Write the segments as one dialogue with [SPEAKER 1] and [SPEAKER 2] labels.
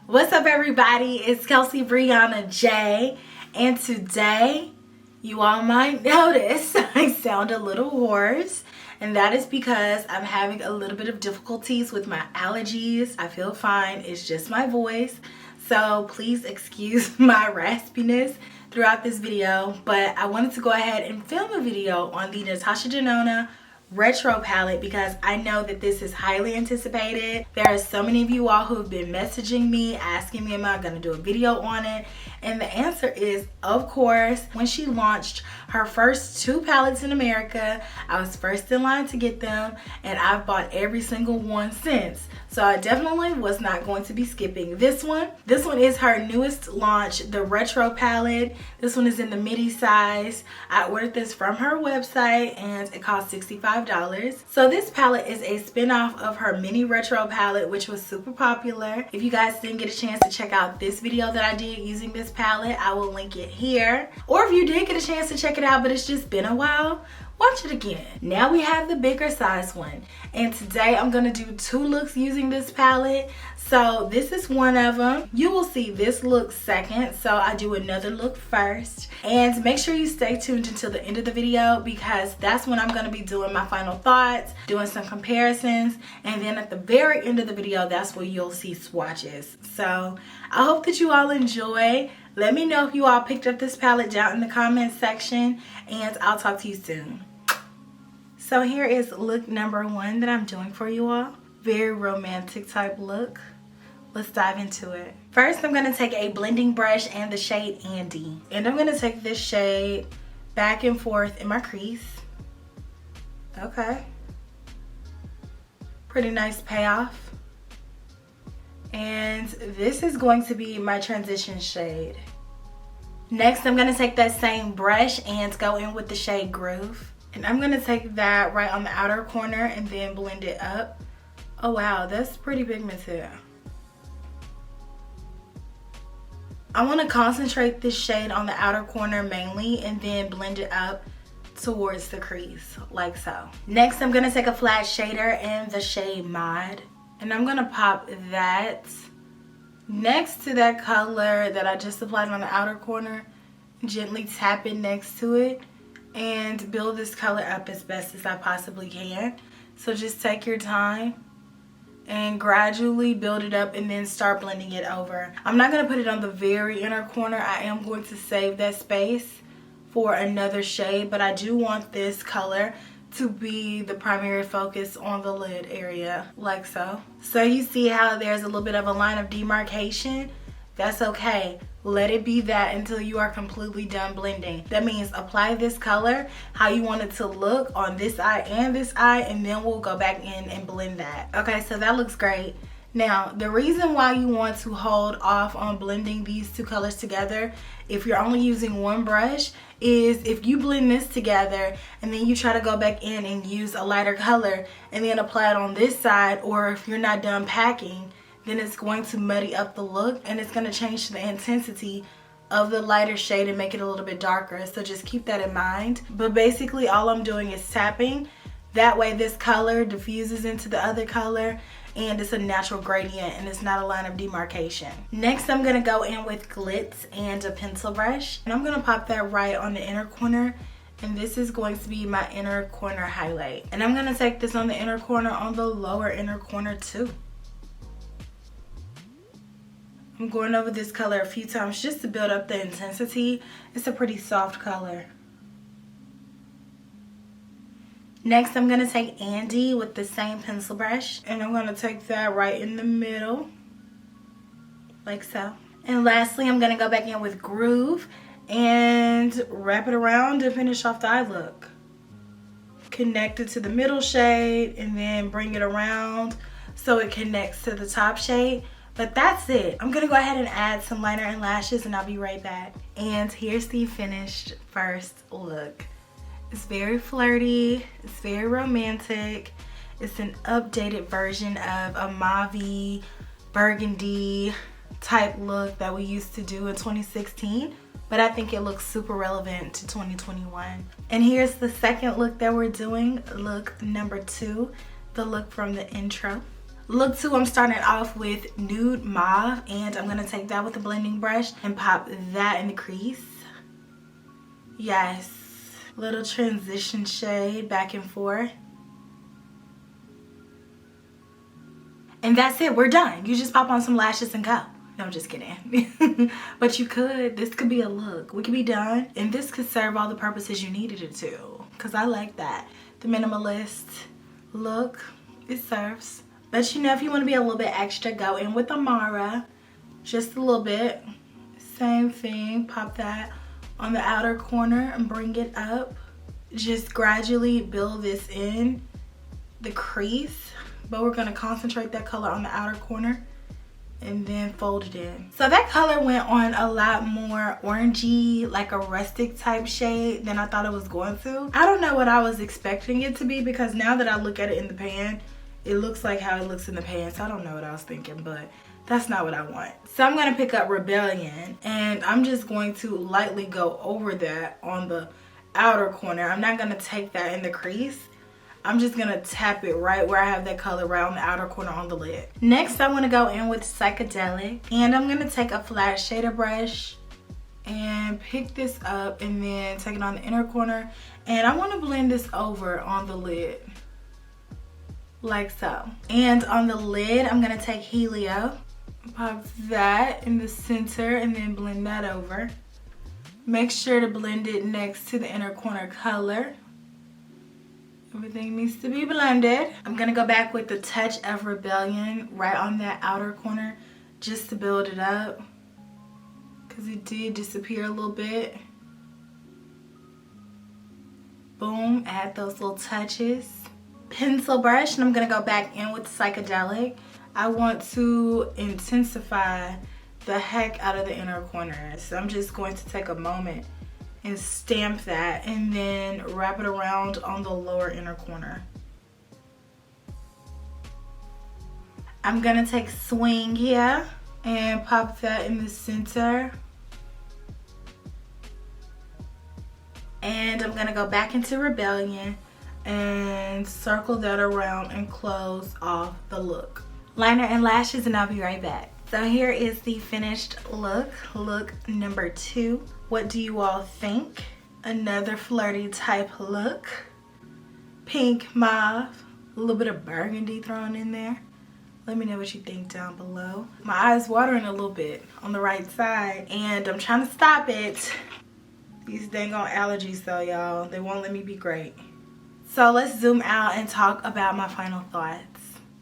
[SPEAKER 1] What's up, everybody? It's Kelsee Briana J, and today you all might notice I sound a little hoarse, and that is because I'm having a little bit of difficulties with my allergies. I feel fine, it's just my voice, so please excuse my raspiness throughout this video. But I wanted to go ahead and film a video on the Natasha Denona Retro Palette because I know that this is highly anticipated. There are so many of you all who have been messaging me asking me, am I going to do a video on it? And the answer is, of course. When she launched her first 2 palettes in America, I was first in line to get them, and I've bought every single one since. So I definitely was not going to be skipping this one. This one is her newest launch, the Retro Palette. This one is in the Midi size. I ordered this from her website and it cost $65. So this palette is a spin-off of her mini Retro Palette, which was super popular. If you guys didn't get a chance to check out this video that I did using this palette, I will link it here. Or if you did get a chance to check it out but it's just been a while, watch it again. Now we have the bigger size one, and today I'm gonna do 2 looks using this palette. So this is one of them. You will see this look second, so I do another look first. And make sure you stay tuned until the end of the video because that's when I'm gonna be doing my final thoughts, doing some comparisons, and then at the very end of the video, that's where you'll see swatches. So I hope that you all enjoy. Let me know if you all picked up this palette down in the comments section, and I'll talk to you soon. So here is look number 1 that I'm doing for you all. Very romantic type look. Let's dive into it. First, I'm going to take a blending brush and the shade Andy. And I'm going to take this shade back and forth in my crease. Okay. Pretty nice payoff. And this is going to be my transition shade. Next, I'm going to take that same brush and go in with the shade Groove. And I'm going to take that right on the outer corner and then blend it up. Oh wow, that's pretty pigmented. I want to concentrate this shade on the outer corner mainly and then blend it up towards the crease, like so. Next, I'm going to take a flat shader in the shade Mod. And I'm going to pop that next to that color that I just applied on the outer corner. Gently tap it next to it and build this color up as best as I possibly can. So just take your time and gradually build it up and then start blending it over. I'm not going to put it on the very inner corner. I am going to save that space for another shade, but I do want this color to be the primary focus on the lid area, like so. So you see how there's a little bit of a line of demarcation? That's okay. Let it be that until you are completely done blending. That means apply this color how you want it to look on this eye and this eye, and then we'll go back in and blend that. Okay, so that looks great. Now, the reason why you want to hold off on blending these 2 colors together, if you're only using one brush, is if you blend this together and then you try to go back in and use a lighter color and then apply it on this side, or if you're not done packing, then it's going to muddy up the look and it's going to change the intensity of the lighter shade and make it a little bit darker. So just keep that in mind. But basically all I'm doing is tapping. That way this color diffuses into the other color and it's a natural gradient and it's not a line of demarcation. Next, I'm going to go in with Glitz and a pencil brush. And I'm going to pop that right on the inner corner. And this is going to be my inner corner highlight. And I'm going to take this on the inner corner, on the lower inner corner too. I'm going over this color a few times just to build up the intensity. It's a pretty soft color. Next, I'm going to take Andy with the same pencil brush. And I'm going to take that right in the middle, like so. And lastly, I'm going to go back in with Groove and wrap it around to finish off the eye look. Connect it to the middle shade and then bring it around so it connects to the top shade. But that's it. I'm gonna go ahead and add some liner and lashes and I'll be right back. And here's the finished first look. It's very flirty, it's very romantic. It's an updated version of a mauve burgundy type look that we used to do in 2016. But I think it looks super relevant to 2021. And here's the second look that we're doing, look number 2, the look from the intro. Look 2, I'm starting off with Nude Mauve, and I'm going to take that with a blending brush and pop that in the crease. Yes. Little transition shade back and forth. And that's it. We're done. You just pop on some lashes and go. No, I'm just kidding. But you could. This could be a look. We could be done. And this could serve all the purposes you needed it to. Because I like that. The minimalist look, it serves. But you know, if you want to be a little bit extra, go in with Amara. Just a little bit. Same thing. Pop that on the outer corner and bring it up. Just gradually build this in the crease. But we're going to concentrate that color on the outer corner and then fold it in. So that color went on a lot more orangey, like a rustic type shade than I thought it was going to. I don't know what I was expecting it to be, because now that I look at it in the pan, it looks like how it looks in the pan. So I don't know what I was thinking, but that's not what I want. So I'm going to pick up Rebellion, and I'm just going to lightly go over that on the outer corner. I'm not going to take that in the crease. I'm just going to tap it right where I have that color, right on the outer corner on the lid. Next, I want to go in with Psychedelic. And I'm going to take a flat shader brush and pick this up and then take it on the inner corner. And I want to blend this over on the lid. Like so. And on the lid, I'm going to take Helio. Pop that in the center and then blend that over. Make sure to blend it next to the inner corner color. Everything needs to be blended. I'm gonna go back with the touch of Rebellion right on that outer corner just to build it up, because it did disappear a little bit. Boom, add those little touches. Pencil brush, and I'm gonna go back in with Psychedelic. I want to intensify the heck out of the inner corner. So I'm just going to take a moment and stamp that and then wrap it around on the lower inner corner. I'm gonna take Swing here and pop that in the center. And I'm gonna go back into Rebellion and circle that around and close off the look. Liner and lashes, and I'll be right back. So here is the finished look, look number 2. What do you all think? Another flirty type look. Pink, mauve, a little bit of burgundy thrown in there. Let me know what you think down below. My eyes watering a little bit on the right side, and I'm trying to stop it. These dang on allergies though, y'all. They won't let me be great. So let's zoom out and talk about my final thoughts.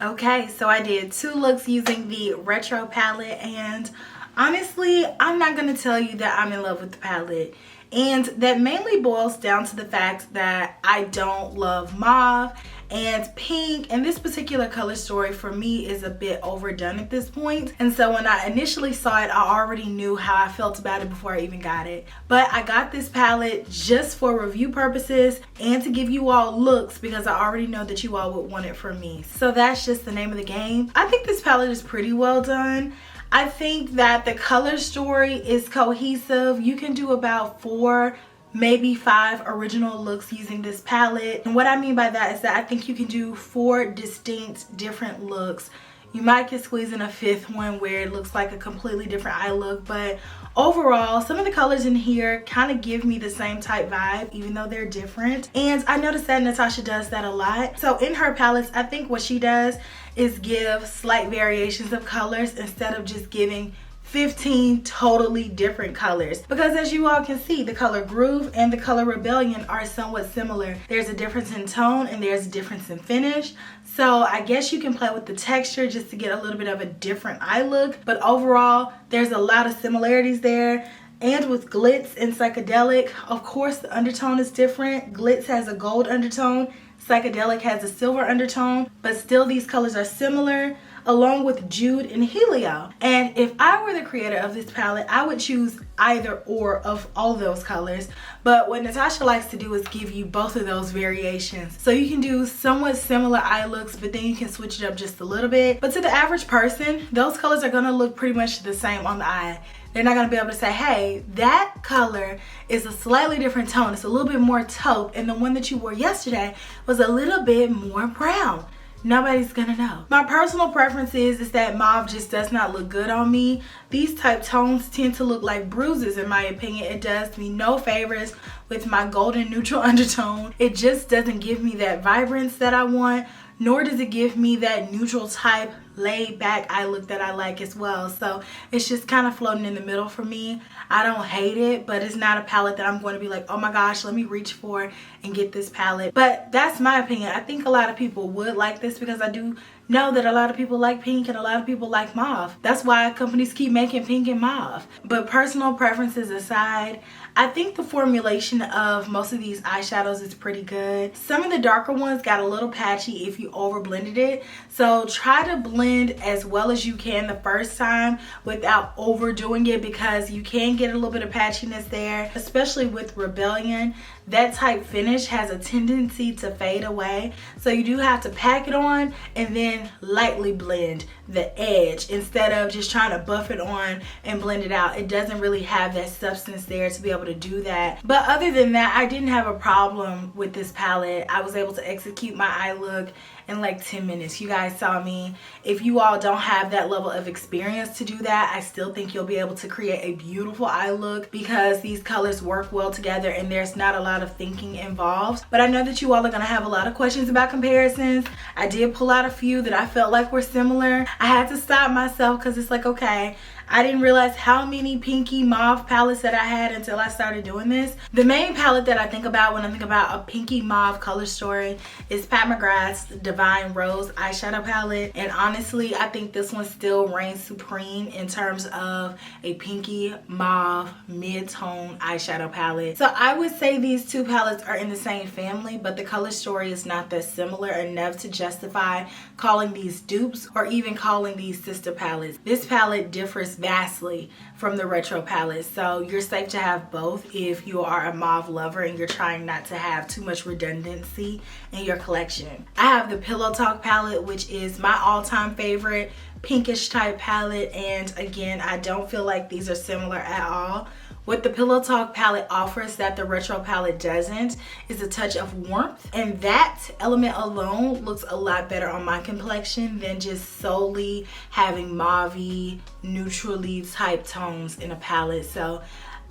[SPEAKER 1] Okay, so I did 2 looks using the Retro palette, and honestly, I'm not going to tell you that I'm in love with the palette. And that mainly boils down to the fact that I don't love mauve and pink, and this particular color story for me is a bit overdone at this point. And so when I initially saw it, I already knew how I felt about it before I even got it. But I got this palette just for review purposes and to give you all looks, because I already know that you all would want it from me. So that's just the name of the game. I think this palette is pretty well done. I think that the color story is cohesive. You can do about 4, maybe 5 original looks using this palette. And what I mean by that is that I think you can do 4 distinct different looks. You might get squeezed in a 5th one where it looks like a completely different eye look, but overall, some of the colors in here kind of give me the same type vibe, even though they're different. And I noticed that Natasha does that a lot. So in her palettes, I think what she does is give slight variations of colors instead of just giving 15 totally different colors, because as you all can see, the color Groove and the color Rebellion are somewhat similar. There's a difference in tone and there's a difference in finish. So I guess you can play with the texture just to get a little bit of a different eye look, but overall there's a lot of similarities there. And with Glitz and Psychedelic, of course the undertone is different. Glitz has a gold undertone, Psychedelic has a silver undertone, but still these colors are similar, along with Jude and Helio. And if I were the creator of this palette, I would choose either or of all those colors. But what Natasha likes to do is give you both of those variations. So you can do somewhat similar eye looks, but then you can switch it up just a little bit. But to the average person, those colors are gonna look pretty much the same on the eye. They're not gonna be able to say, hey, that color is a slightly different tone. It's a little bit more taupe, and the one that you wore yesterday was a little bit more brown. nobody's gonna know. My personal preference is that mauve just does not look good on me. These type tones tend to look like bruises in my opinion. It does me no favors with my golden neutral undertone. It just doesn't give me that vibrance that I want, nor does it give me that neutral type laid back eye look that I like as well. So it's just kind of floating in the middle for me. I don't hate it, but it's not a palette that I'm going to be like, oh my gosh, let me reach for and get this palette. But that's my opinion. I think a lot of people would like this because I do know that a lot of people like pink and a lot of people like mauve. That's why companies keep making pink and mauve. But personal preferences aside, I think the formulation of most of these eyeshadows is pretty good. Some of the darker ones got a little patchy if you over blended it. So try to blend as well as you can the first time without overdoing it, because you can get a little bit of patchiness there, especially with Rebellion. That type finish has a tendency to fade away. So you do have to pack it on and then lightly blend the edge instead of just trying to buff it on and blend it out. It doesn't really have that substance there to be able to do that. But other than that, I didn't have a problem with this palette. I was able to execute my eye look in like 10 minutes. You guys saw me. If you all don't have that level of experience to do that, I still think you'll be able to create a beautiful eye look because these colors work well together and there's not a lot of thinking involved. But I know that you all are going to have a lot of questions about comparisons. I did pull out a few that I felt like were similar. I had to stop myself because it's like, okay, I didn't realize how many pinky mauve palettes that I had until I started doing this. The main palette that I think about when I think about a pinky mauve color story is Pat McGrath's Divine Rose eyeshadow palette. And honestly, I think this one still reigns supreme in terms of a pinky mauve mid-tone eyeshadow palette. So I would say these two palettes are in the same family, but the color story is not that similar enough to justify calling these dupes or even calling these sister palettes. This palette differs vastly from the Retro palette, so you're safe to have both if you are a mauve lover and you're trying not to have too much redundancy in your collection. I have the Pillow Talk palette, which is my all-time favorite pinkish type palette, and again, I don't feel like these are similar at all. What the Pillow Talk palette offers that the Retro palette doesn't is a touch of warmth, and that element alone looks a lot better on my complexion than just solely having mauve-y, neutrally type tones in a palette. So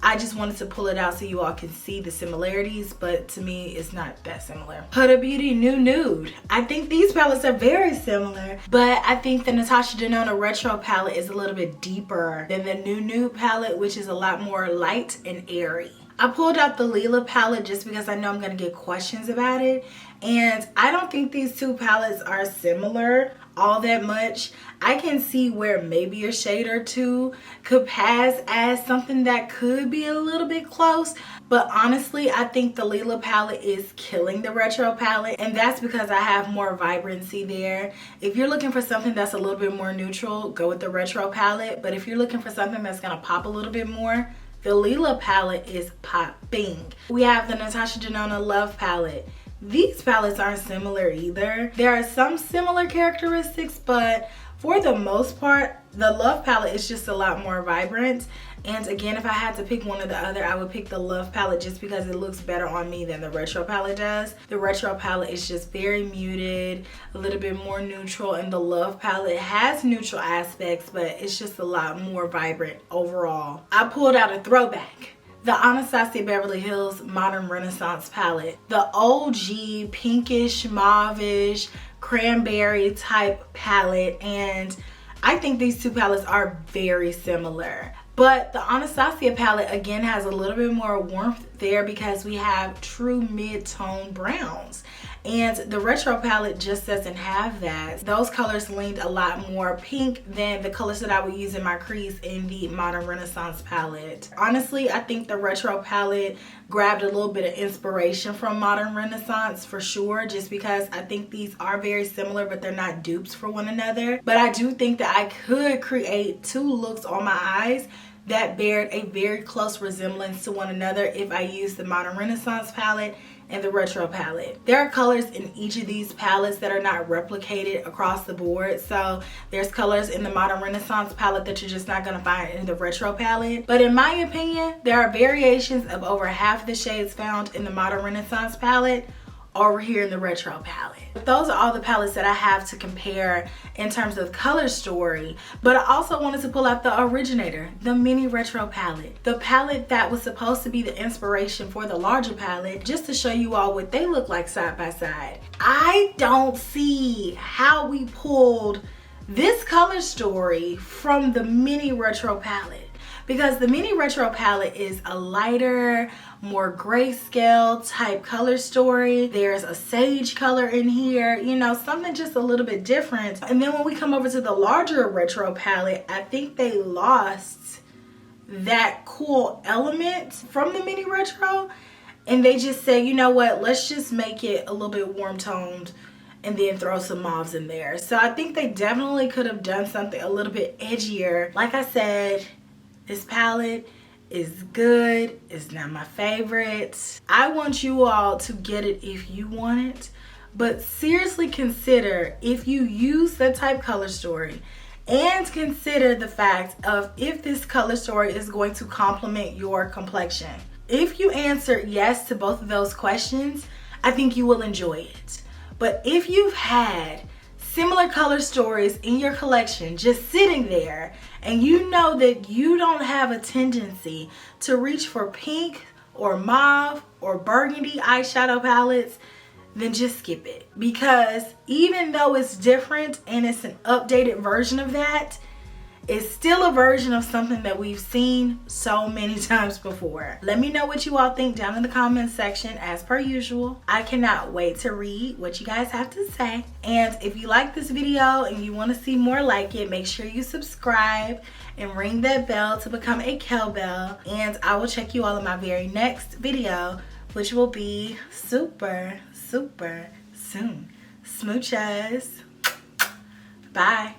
[SPEAKER 1] I just wanted to pull it out so you all can see the similarities, but to me, it's not that similar. Huda Beauty New Nude. I think these palettes are very similar, but I think the Natasha Denona Retro palette is a little bit deeper than the New Nude palette, which is a lot more light and airy. I pulled out the Lila palette just because I know I'm going to get questions about it, and I don't think these two palettes are similar all that much. I can see where maybe a shade or two could pass as something that could be a little bit close, but honestly, I think the Lila palette is killing the Retro palette, and that's because I have more vibrancy there. If you're looking for something that's a little bit more neutral, go with the Retro palette, but if you're looking for something that's gonna pop a little bit more, the Lila palette is popping. We have the Natasha Denona Love palette. These palettes aren't similar either. There are some similar characteristics, but for the most part, the Love palette is just a lot more vibrant. And again, if I had to pick one or the other, I would pick the Love palette just because it looks better on me than the Retro palette does. The Retro palette is just very muted, a little bit more neutral, and the Love palette has neutral aspects, but it's just a lot more vibrant overall. I pulled out a throwback. The Anastasia Beverly Hills Modern Renaissance palette. The OG pinkish, mauvish, cranberry type palette, and I think these two palettes are very similar. But the Anastasia palette again has a little bit more warmth there because we have true mid-tone browns. And the Retro palette just doesn't have that. Those colors leaned a lot more pink than the colors that I would use in my crease in the Modern Renaissance palette. Honestly, I think the Retro palette grabbed a little bit of inspiration from Modern Renaissance for sure, just because I think these are very similar, but they're not dupes for one another. But I do think that I could create two looks on my eyes that bared a very close resemblance to one another if I used the Modern Renaissance palette and the Retro palette. There are colors in each of these palettes that are not replicated across the board. So there's colors in the Modern Renaissance palette that you're just not gonna find in the Retro palette. But in my opinion, there are variations of over half the shades found in the Modern Renaissance palette over here in the Retro palette. Those are all the palettes that I have to compare in terms of color story, but I also wanted to pull out the originator, the Mini Retro palette, the palette that was supposed to be the inspiration for the larger palette, just to show you all what they look like side by side. I don't see how we pulled this color story from the Mini Retro palette, because the Mini Retro palette is a lighter, more grayscale type color story. There's a sage color in here, you know, something just a little bit different. And then when we come over to the larger Retro palette, I think they lost that cool element from the Mini Retro, and they just said, you know what, let's just make it a little bit warm toned and then throw some mauves in there. So I think they definitely could have done something a little bit edgier. Like I said, this palette is good. It's not my favorite. I want you all to get it if you want it, but seriously consider if you use that type color story, and consider the fact of if this color story is going to complement your complexion. If you answer yes to both of those questions, I think you will enjoy it. But if you've had similar color stories in your collection just sitting there, and you know that you don't have a tendency to reach for pink or mauve or burgundy eyeshadow palettes, then just skip it. Because even though it's different and it's an updated version of that, it's still a version of something that we've seen so many times before. Let me know what you all think down in the comments section as per usual. I cannot wait to read what you guys have to say. And if you like this video and you want to see more like it, make sure you subscribe and ring that bell to become a Kel Belle. And I will check you all in my very next video, which will be super soon. Smooches. Bye.